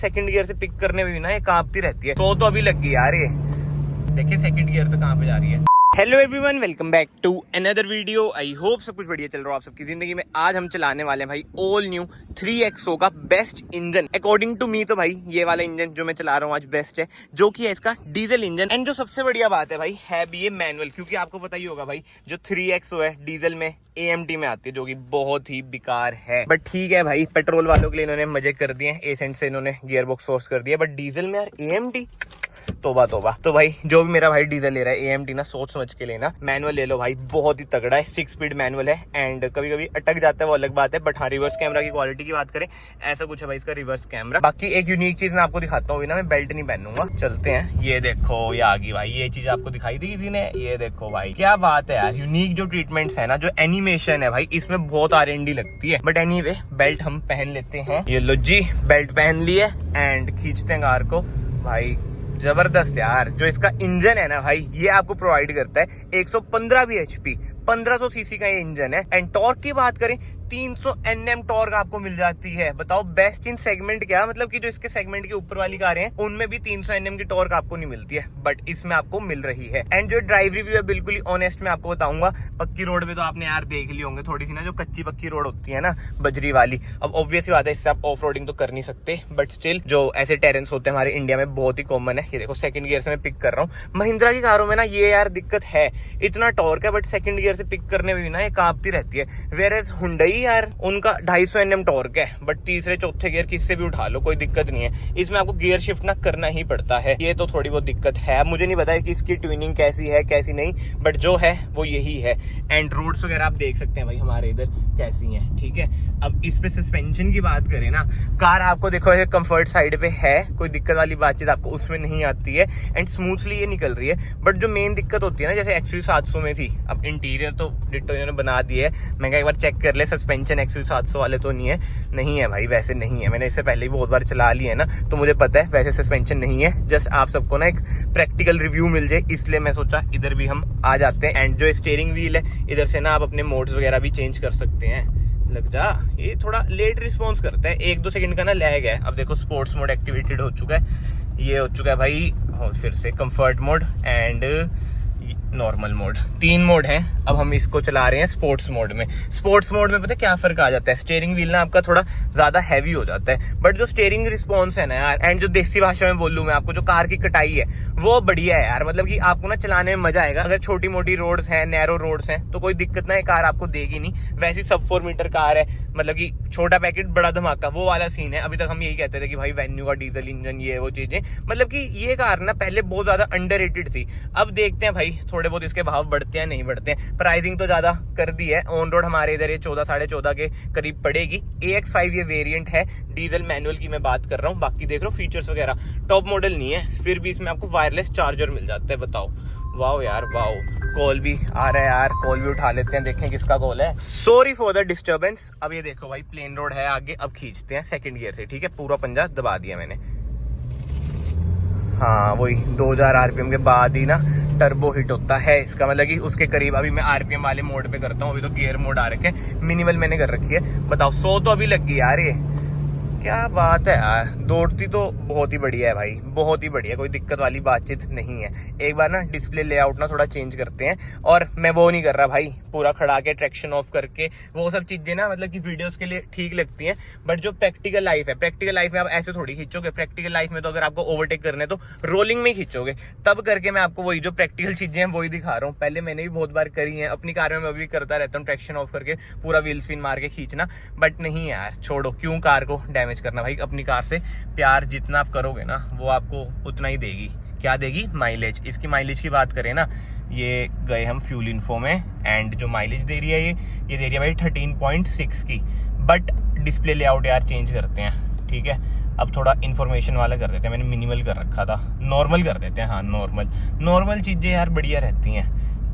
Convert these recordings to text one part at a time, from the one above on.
Second gear से pick करने में भी ना ये कांपती रहती है। तो अभी लग गई यार ये, देखिए सेकंड गियर तो कहाँ पे जा रही है। Hello everyone, welcome back to another video. I hope सब कुछ बढ़िया चल रहा हो आप सबकी जिंदगी में। आज हम चलाने वाले हैं भाई ऑल न्यू 3XO का best engine according to me. तो भाई ये वाला इंजन जो मैं चला रहा हूँ आज बेस्ट है, जो कि है इसका डीजल इंजन। एंड जो सबसे बढ़िया बात है भाई है भी ये मैनुअल, क्योंकि आपको पता ही होगा भाई जो 3XO है डीजल में AMT में आती है, जो कि बहुत ही बेकार है। बट ठीक है भाई, पेट्रोल वालों के लिए इन्होंने मजे कर दिए, एसेंट से इन्होंने गियर बॉक्स सोर्स कर दिया। बट डीजल में यार AMT, तोबा तोबा। तो भाई जो भी मेरा भाई डीजल ले रहा है AMT ना सोच समझ के लेना, मैनुअल ले लो भाई, बहुत ही तगड़ा है। 6 स्पीड मैनुअल है एंड कभी कभी अटक जाता है वो अलग बात है। बट हाँ, रिवर्स कैमरा की क्वालिटी की बात करें ऐसा कुछ है भाई इसका रिवर्स कैमरा। बाकी एक यूनिक चीज मैं आपको दिखाता हूँ ना, मैं बेल्ट नहीं पहनूंगा। चलते हैं, ये देखो ये आ गई भाई। ये चीज आपको दिखाई दी किसी ने? ये देखो भाई क्या बात है यार। यूनिक जो ट्रीटमेंट्स है ना, जो एनिमेशन है भाई, इसमें बहुत R&D लगती है। बट एनीवे बेल्ट हम पहन लेते हैं। ये लो जी, बेल्ट पहन लिए एंड खींचते हैं कार को भाई। जबरदस्त यार। जो इसका इंजन है ना भाई, ये आपको प्रोवाइड करता है 115 bhp, 1500 सीसी का ये इंजन है। एंड टॉर्क की बात करें 300 Nm टॉर्क आपको मिल जाती है। बताओ बेस्ट इन सेगमेंट क्या, मतलब कि जो इसके सेगमेंट के ऊपर वाली कारें हैं उनमें भी 300 Nm की टॉर्क आपको नहीं मिलती है, बट इसमें आपको मिल रही है। एंड जो ड्राइव रिव्यू है बिल्कुल ही ऑनेस्ट मैं आपको बताऊंगा। पक्की रोड पे तो आपने यार देख ली होंगे थोड़ी सी ना, जो कच्ची पक्की रोड होती है ना बजरी वाली। अब ऑब्वियस बात है, इससे आप ऑफ रोडिंग तो कर नहीं सकते, बट स्टिल जो ऐसे टेरेंस होते हैं हमारे इंडिया में बहुत ही कॉमन है। ये देखो सेकंड गियर से मैं पिक कर रहा हूँ। महिंद्रा की कारों में ना ये यार दिक्कत है, इतना टॉर्क है बट सेकंड गियर से पिक करने में भी ना ये कांपती रहती है। वेयर एज हुंडई यार, उनका 250 Nm टॉर्क है, बट तीसरे चौथे गियर किससे भी उठा लो कोई दिक्कत नहीं है। इसमें आपको गियर शिफ्ट ना करना ही पड़ता है, ये तो थोड़ी बहुत दिक्कत है। मुझे नहीं पता है कि इसकी ट्यूनिंग कैसी है कैसी नहीं, बट जो है वो यही है। एंड रोड्स वगैरह आप देख सकते हैं भाई हमारे इधर कैसी हैं, ठीक है। अब इस पे सस्पेंशन की बात करें ना, कार आपको देखो कंफर्ट साइड पे है, कोई दिक्कत वाली बातचीत आपको उसमें नहीं आती है एंड स्मूथली ये निकल रही है। बट जो मेन दिक्कत होती है ना, जैसे XUV 700 में थी, अब इंटीरियर तो डिट्टो इन्होंने बना दिया है। मैं एक बार चेक कर ले, सस्पेंशन XUV 700 वाले तो नहीं है भाई, वैसे नहीं है। मैंने इससे पहले भी बहुत बार चला लिया है ना, तो मुझे पता है वैसे सस्पेंशन नहीं है। जस्ट आप सबको ना एक प्रैक्टिकल रिव्यू मिल जाए, इसलिए मैं सोचा इधर भी हम आ जाते हैं। एंड जो स्टीयरिंग व्हील है, इधर से ना आप अपने मोड्स वगैरह भी चेंज कर सकते हैं। लग जा, ये थोड़ा लेट रिस्पॉन्स करता है, 1-2 सेकंड का ना लैग है। अब देखो स्पोर्ट्स मोड एक्टिवेटेड हो चुका है, ये हो चुका है भाई। फिर से comfort mode and normal mode, 3 mode हैं। अब हम इसको चला रहे हैं स्पोर्ट्स मोड में। स्पोर्ट्स मोड में पता है क्या फर्क आ जाता है, स्टीयरिंग व्हील ना आपका थोड़ा ज्यादा हैवी हो जाता है, बट जो स्टीयरिंग रिस्पॉन्स है ना यार, एंड जो देसी भाषा में बोलूं मैं आपको, जो कार की कटाई है वो बढ़िया है यार। मतलब कि आपको ना चलाने में मजा आएगा। अगर छोटी मोटी रोड्स हैं, नैरो रोड्स हैं, तो कोई दिक्कत ना, कार आपको देगी नहीं। वैसी सब 4 मीटर कार है, मतलब कि छोटा पैकेट बड़ा धमाका, वो वाला सीन है। अभी तक हम यही कहते थे कि भाई वेन्यू का डीजल इंजन, ये वो चीजें, मतलब कि ये कार ना पहले बहुत ज्यादा अंडररेटेड थी। अब देखते हैं भाई थोड़े बहुत इसके भाव बढ़ते हैं नहीं बढ़ते हैं। प्राइसिंग तो ज्यादा कर दी है, ऑन रोड हमारे इधर ये 14-14.5 के करीब पड़ेगी। AX5 ये वेरिएंट है, डीजल मैनुअल की मैं बात कर रहा हूँ। बाकी देख लो फीचर्स वगैरह टॉप मॉडल नहीं है, फिर भी इसमें आपको वायरलेस चार्जर मिल जाता है। बताओ, वाओ यार वाओ। कॉल भी आ रहा है यार, कॉल भी उठा लेते हैं, देखें किसका कॉल है। Sorry for the disturbance. अब ये देखो भाई प्लेन रोड है आगे, अब खींचते हैं सेकंड गियर से, ठीक है। पूरा पंजा दबा दिया मैंने, हाँ वही 2000 RPM के बाद ही ना टर्बो हिट होता है इसका, मतलब कि उसके करीब। अभी मैं RPM वाले मोड पे करता हूँ, अभी तो गियर मोड आ रखे, मिनिमल मैंने कर रखी है। बताओ 100 तो अभी लग गई यार, ये क्या बात है यार। दौड़ती तो बहुत ही बढ़िया है भाई, बहुत ही बढ़िया, कोई दिक्कत वाली बातचीत नहीं है। एक बार ना डिस्प्ले लेआउट ना थोड़ा चेंज करते हैं। और मैं वो नहीं कर रहा भाई पूरा खड़ा के ट्रैक्शन ऑफ करके, वो सब चीजें ना मतलब कि वीडियोस के लिए ठीक लगती हैं, बट जो प्रैक्टिकल लाइफ है, प्रैक्टिकल लाइफ में आप ऐसे थोड़ी खींचोगे। प्रैक्टिकल लाइफ में तो अगर आपको ओवरटेक करने तो रोलिंग में खींचोगे, तब करके मैं आपको वही जो प्रैक्टिकल चीजें हैं वही दिखा रहा हूँ। पहले मैंने भी बहुत बार करी है अपनी कार में, मैं भी करता रहता हूँ ट्रैक्शन ऑफ करके पूरा व्हील स्पिन मार के खींचना। बट नहीं यार, छोड़ो, क्यों कार को डैमेज करना भाई। अपनी कार से प्यार जितना आप करोगे ना, वो आपको उतना ही देगी। क्या देगी? माइलेज। इसकी माइलेज की बात करें ना, ये गए हम फ्यूल इन्फो में, एंड जो माइलेज दे रही है ये दे रही है भाई 13.6 की। बट डिस्प्ले लेआउट यार चेंज करते हैं, ठीक है। अब थोड़ा इन्फॉर्मेशन वाला कर देते हैं, मैंने मिनिमल कर रखा था, नॉर्मल कर देते हैं। हाँ नॉर्मल चीजें यार बढ़िया रहती हैं।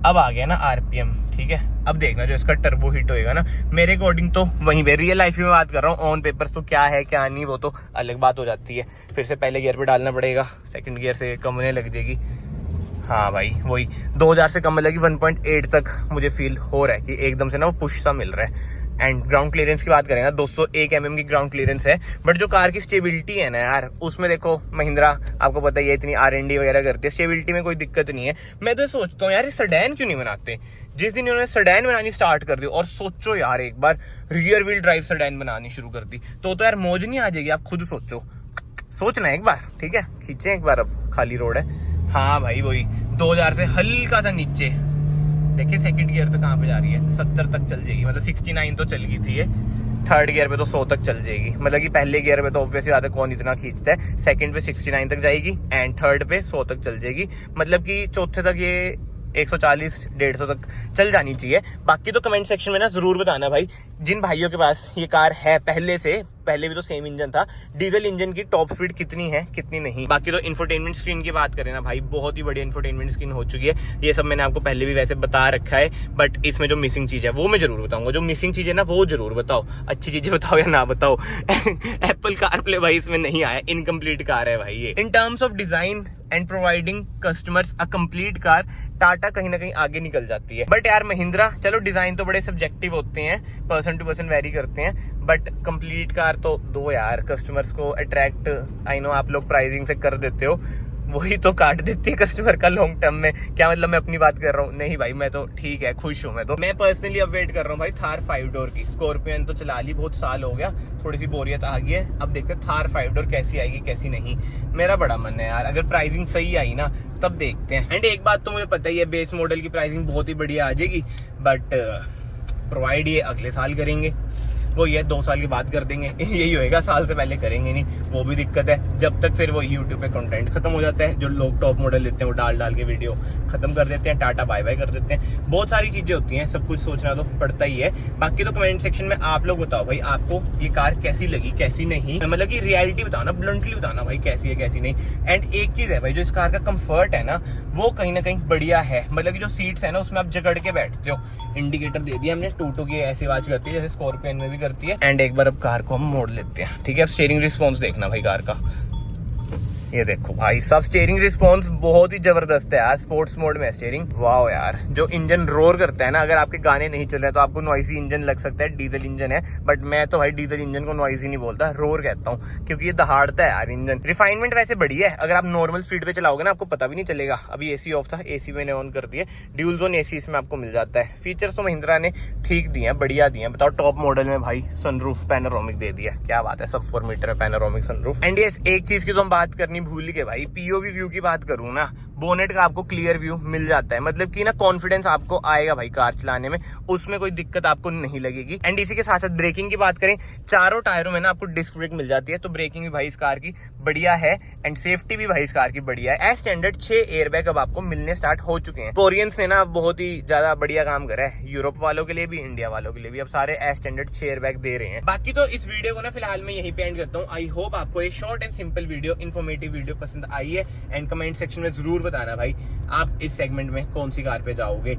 अब आ गया ना RPM, ठीक है। अब देखना जो इसका टर्बो हिट होएगा ना, मेरे अकॉर्डिंग तो वहीं पे, रियल लाइफ में बात कर रहा हूँ, ऑन पेपर्स तो क्या है क्या नहीं वो तो अलग बात हो जाती है। फिर से पहले गियर पे डालना पड़ेगा, सेकंड गियर से कम होने लग जाएगी। हाँ भाई वही 2000 से कम, मतलब कि 1.8 तक मुझे फील हो रहा है कि एकदम से ना वो पुश सा मिल रहा है। एंड ग्राउंड क्लियरेंस की बात करें ना 201 mm की ग्राउंड क्लियरेंस है। बट जो कार की स्टेबिलिटी है ना यार, उसमें देखो महिंद्रा आपको पता ही है इतनी R&D वगैरह करती है, स्टेबिलिटी में कोई दिक्कत नहीं है। मैं तो सोचता हूँ यार ये सेडान क्यों नहीं बनाते। जिस दिन इन्होंने सेडान बनानी स्टार्ट कर दी, और सोचो यार एक बार रियर व्हील ड्राइव सेडान बनानी शुरू कर दी तो यार मौज नहीं आ जाएगी। आप खुद सोचो, सोचना एक बार, ठीक है, खींचे एक बार, अब खाली रोड है। हाँ भाई वही 2000 से हल्का सा नीचे देखिए, सेकंड गियर तो कहाँ पे जा रही है, 70 तक चल जाएगी, मतलब 69 तो चल गई थी ये। थर्ड गियर पे तो 100 तक चल जाएगी, मतलब कि पहले गियर पे तो ऑब्वियसली ज्यादा कौन इतना खींचता है, सेकंड पे 69 तक जाएगी एंड थर्ड पे 100 तक चल जाएगी, मतलब कि चौथे तक ये 140-150 तक चल जानी चाहिए। बाकी तो कमेंट सेक्शन में ना जरूर बताना भाई, जिन भाइयों के पास ये कार है पहले भी तो सेम इंजन था, डीजल इंजन की टॉप स्पीड कितनी है कितनी नहीं। बाकी तो इंफोटेनमेंट स्क्रीन की बात करें ना भाई, बहुत ही बढ़िया इंफोटेनमेंट स्क्रीन हो चुकी है। ये सब मैंने आपको पहले भी वैसे बता रखा है, बट इसमें जो मिसिंग चीज है वो मैं जरूर बताऊंगा। जो मिसिंग चीज है ना वो जरूर बताओ, अच्छी चीजें बताओ या ना बताओ। एप्पल कारप्ले भाई इसमें नहीं आया, इनकम्प्लीट कार है भाई ये। In terms of design and providing customers a complete car, Tata कहीं ना कहीं आगे निकल जाती है। बट यार महिंद्रा, चलो डिजाइन तो बड़े सब्जेक्टिव होते हैं, पर्सन टू पर्सन वेरी करते हैं, बट कंप्लीट कार तो दो यार, कस्टमर्स को अट्रैक्ट। आई नो आप लोग प्राइसिंग से कर देते हो, वही तो काट देती है कस्टमर का लॉन्ग टर्म में। क्या मतलब मैं अपनी बात कर रहा हूँ, नहीं भाई मैं तो ठीक है, खुश हूँ। मैं पर्सनली अब वेट कर रहा हूँ भाई थार 5 डोर की। स्कॉर्पियन तो चला ली, बहुत साल हो गया, थोड़ी सी बोरियत आ गई है। अब देखते थार 5 डोर कैसी आएगी कैसी नहीं। मेरा बड़ा मन है यार, अगर प्राइसिंग सही आई ना तब देखते हैं। एंड एक बात तो मुझे पता ही है, बेस मॉडल की प्राइसिंग बहुत ही बढ़िया आ जाएगी, बट प्रोवाइड ये अगले साल करेंगे, वो ये 2 साल की बात कर देंगे। यही होएगा, साल से पहले करेंगे नहीं, वो भी दिक्कत है। जब तक फिर वो यूट्यूब पे कंटेंट खत्म हो जाता है, जो लोग टॉप मॉडल लेते हैं वो डाल के वीडियो खत्म कर देते हैं, टाटा बाय बाय कर देते हैं। बहुत सारी चीजें होती हैं, सब कुछ सोचना तो पड़ता ही है। बाकी तो कमेंट सेक्शन में आप लोग बताओ भाई, आपको ये कार कैसी लगी कैसी नहीं, मतलब कि रियलिटी बताना, ब्लंटली बताना भाई कैसी है कैसी नहीं। एंड एक चीज है भाई, जो इस कार का कंफर्ट है ना वो कहीं ना कहीं बढ़िया है, मतलब कि जो सीट्स है ना उसमें आप जकड़ के बैठते हो। इंडिकेटर दे दिया हमने, टूटू की ऐसी आवाज करती है जैसे स्कॉर्पियन में भी करती है। एंड एक बार अब कार को हम मोड़ लेते हैं, ठीक है। अब स्टीयरिंग रिस्पॉन्स देखना भाई कार का, ये देखो भाई सब स्टीयरिंग रिस्पॉन्स बहुत ही जबरदस्त है यार, स्पोर्ट्स मोड में स्टीयरिंग। वाओ यार, जो इंजन रोर करता है ना, अगर आपके गाने नहीं चल रहे तो आपको नॉइजी इंजन लग सकता है, डीजल इंजन है, बट मैं तो भाई डीजल इंजन को नॉइजी नहीं बोलता, रोर कहता हूँ, क्योंकि ये दहाड़ता है यार इंजन। रिफाइनमेंट वैसे बढ़िया है, अगर आप नॉर्मल स्पीड पे चलाओगे ना आपको पता भी नहीं चलेगा। अभी एसी ऑफ था, एसी मैंने ऑन कर दिया, ड्यूल जोन एसी इसमें आपको मिल जाता है। फीचर्स तो महिंद्रा ने ठीक दिए हैं, बढ़िया दिए हैं। बताओ टॉप मॉडल में भाई सनरूफ पैनोरामिक दे दिया, क्या बात है, सब 4 मीटर है पैनोरामिक सनरूफ। एंड ये एक चीज की तो हम बात करनी भूल गए भाई, पीओवी व्यू की बात करूं ना, बोनेट का आपको क्लियर व्यू मिल जाता है, मतलब कि ना कॉन्फिडेंस आपको आएगा भाई कार चलाने में, उसमें कोई दिक्कत आपको नहीं लगेगी। एंड इसी के साथ साथ ब्रेकिंग की बात करें, चारों टायरों में ना आपको डिस्क ब्रेक मिल जाती है, तो ब्रेकिंग भी भाई इस कार की बढ़िया है एंड सेफ्टी भी भाई इस कार की बढ़िया है। एज स्टैंडर्ड 6 एयरबैग अब आपको मिलने स्टार्ट हो चुके हैं। कोरियंस ने ना बहुत ही ज्यादा बढ़िया काम करा है, यूरोप वालों के लिए भी इंडिया वालों के लिए भी अब सारे एज स्टैंडर्ड 6 एयरबैग दे रहे हैं। बाकी तो इस वीडियो को ना फिलहाल मैं यही पे एंड करता हूँ। आई होप आपको ये short and simple video, informative video पसंद आई है। एंड कमेंट सेक्शन में जरूर बताना भाई आप इस सेगमेंट में कौन सी कार पे जाओगे।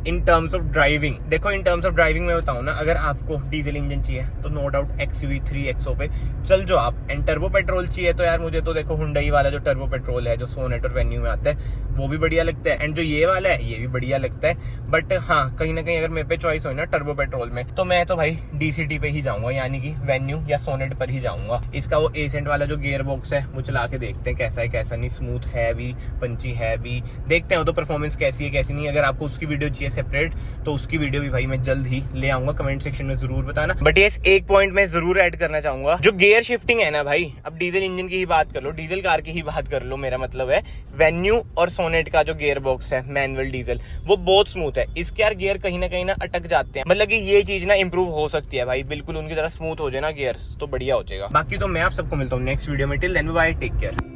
इन टर्म्स ऑफ ड्राइविंग देखो, इन टर्म्स ऑफ ड्राइविंग में बताऊं ना, अगर आपको डीजल इंजन चाहिए तो नो डाउट XUV 3XO पे चल जाओ आप। एंड टर्बो पेट्रोल चाहिए तो यार मुझे तो देखो हुंडई वाला जो टर्बो पेट्रोल है जो सोनेट और वेन्यू में आता है वो भी बढ़िया लगता है, एंड जो ये वाला है ये भी बढ़िया लगता है। बट हाँ, कहीं ना कहीं अगर मेरे पे चॉइस हो ना टर्बो पेट्रोल में, तो मैं तो भाई DCT पे ही जाऊंगा, यानी कि वेन्यू या सोनेट पर ही जाऊंगा। इसका वो एसेंट वाला जो गियर बॉक्स है वो चला के देखते हैं कैसा है कैसा नहीं, स्मूथ है भी, पंची है भी, देखते हैं वो तो परफॉर्मेंस कैसी है कैसी नहीं। अगर आपको उसकी वीडियो चाहिए सेपरेट तो उसकी वीडियो भी भाई मैं जल्द ही ले आऊंगा, कमेंट सेक्शन में जरूर बताना। बट ये एक पॉइंट मैं जरूर ऐड करना चाहूंगा, जो गियर शिफ्टिंग है ना भाई, अब डीजल इंजन की ही बात कर लो, डीजल कार की ही बात कर लो, मेरा मतलब है वेन्यू और सोनेट का जो गियर बॉक्स है मैनुअल डीजल वो बहुत स्मूथ है। इसके यार गियर कहीं ना अटक जाते हैं, मतलब कि ये चीज ना इंप्रूव हो सकती है भाई, बिल्कुल उनकी तरह स्मूथ हो जाए ना गियर तो बढ़िया हो जाएगा। बाकी तो मैं आप सबको मिलता हूँ नेक्स्ट वीडियो में, till then bye, take care.